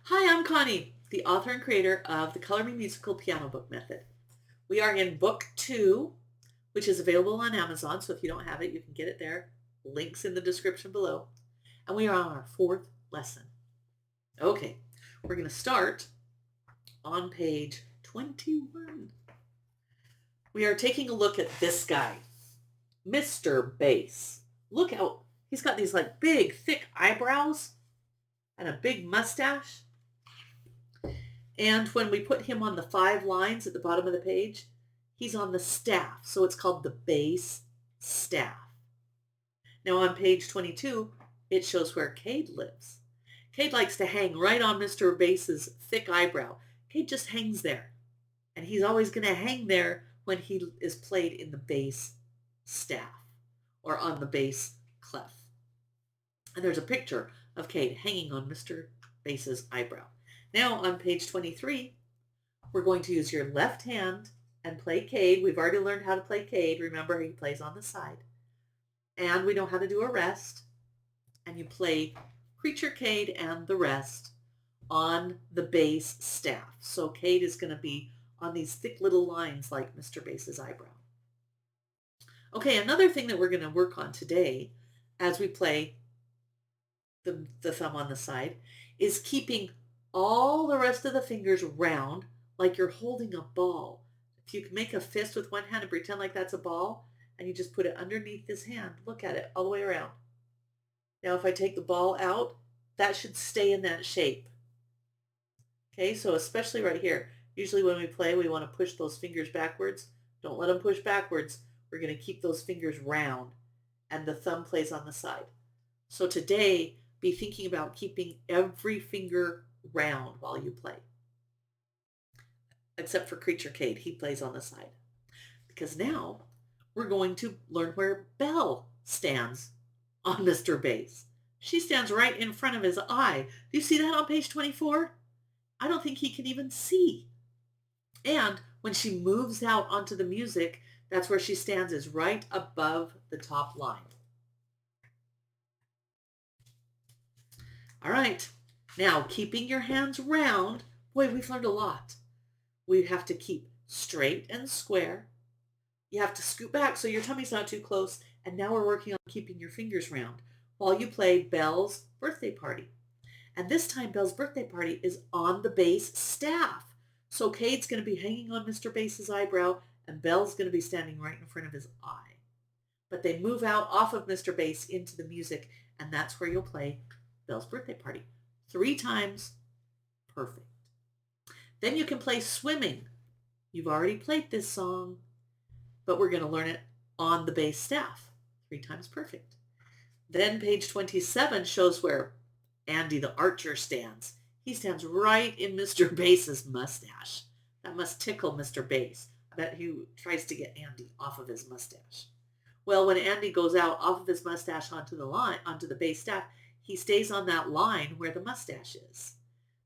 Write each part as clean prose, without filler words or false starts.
Hi, I'm Connie, the author and creator of the Color Me Musical Piano Book Method. We are in book 2, which is available on Amazon, so if you don't have it, you can get it there. Links in the description below. And we are on our 4th lesson. Okay, we're going to start on page 21. We are taking a look at this guy, Mr. Bass. Look how he's got these like big, thick eyebrows and a big mustache. And when we put him on the 5 lines at the bottom of the page, he's on the staff. So it's called the bass staff. Now on page 22, it shows where Cade lives. Cade likes to hang right on Mr. Bass's thick eyebrow. Cade just hangs there. And he's always going to hang there when he is played in the bass staff or on the bass clef. And there's a picture of Cade hanging on Mr. Bass's eyebrow. Now on page 23, we're going to use your left hand and play Cade. We've already learned how to play Cade. Remember, he plays on the side. And we know how to do a rest. And you play Creature Cade and the rest on the bass staff. So Cade is going to be on these thick little lines like Mr. Bass's eyebrow. Okay, another thing that we're going to work on today as we play the thumb on the side is keeping all the rest of the fingers round like you're holding a ball. If you can make a fist with one hand and pretend like that's a ball, and you just put it underneath this hand, look at it all the way around. Now if I take the ball out, that should stay in that shape. Okay, so especially right here, usually when we play, we want to push those fingers backwards. Don't let them push backwards. We're going to keep those fingers round, and the thumb plays on the side. So today, be thinking about keeping every finger round while you play. Except for Creature Cade, he plays on the side. Because now we're going to learn where Belle stands on Mr. Bass. She stands right in front of his eye. Do you see that on page 24? I don't think he can even see. And when she moves out onto the music, that's where she stands, is right above the top line. All right, now keeping your hands round. Boy, we've learned a lot. We have to keep straight and square. You have to scoot back so your tummy's not too close. And now we're working on keeping your fingers round while you play Belle's birthday party. And this time Belle's birthday party is on the bass staff. So Cade's going to be hanging on Mr. Bass's eyebrow and Belle's going to be standing right in front of his eye. But they move out off of Mr. Bass into the music, and that's where you'll play Belle's birthday party. 3 times, perfect. Then you can play Swimming. You've already played this song, but we're going to learn it on the bass staff. 3 times, perfect. Then page 27 shows where Andy the archer stands. He stands right in Mr. Bass's mustache. That must tickle Mr. Bass. I bet he tries to get Andy off of his mustache. Well, when Andy goes out off of his mustache onto the bass staff, he stays on that line where the mustache is.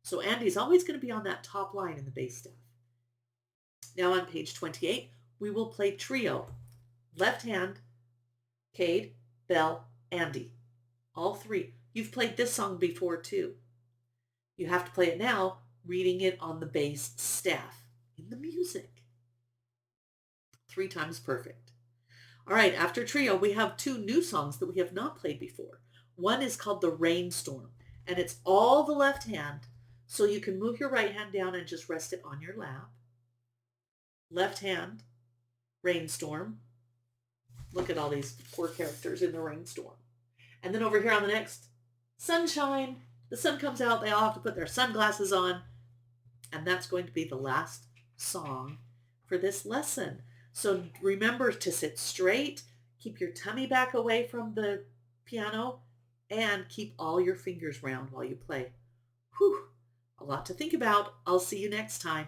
So Andy's always going to be on that top line in the bass staff. Now on page 28, we will play trio. Left hand, Cade, Belle, Andy. All 3. You've played this song before too. You have to play it now, reading it on the bass staff in the music. 3 times, perfect. All right, after trio, we have 2 new songs that we have not played before. One is called The Rainstorm, and it's all the left hand, so you can move your right hand down and just rest it on your lap. Left hand, Rainstorm. Look at all these poor characters in the rainstorm. And then over here on the next, Sunshine. The sun comes out, they all have to put their sunglasses on, and that's going to be the last song for this lesson. So remember to sit straight, keep your tummy back away from the piano, and keep all your fingers round while you play. Whew, a lot to think about. I'll see you next time.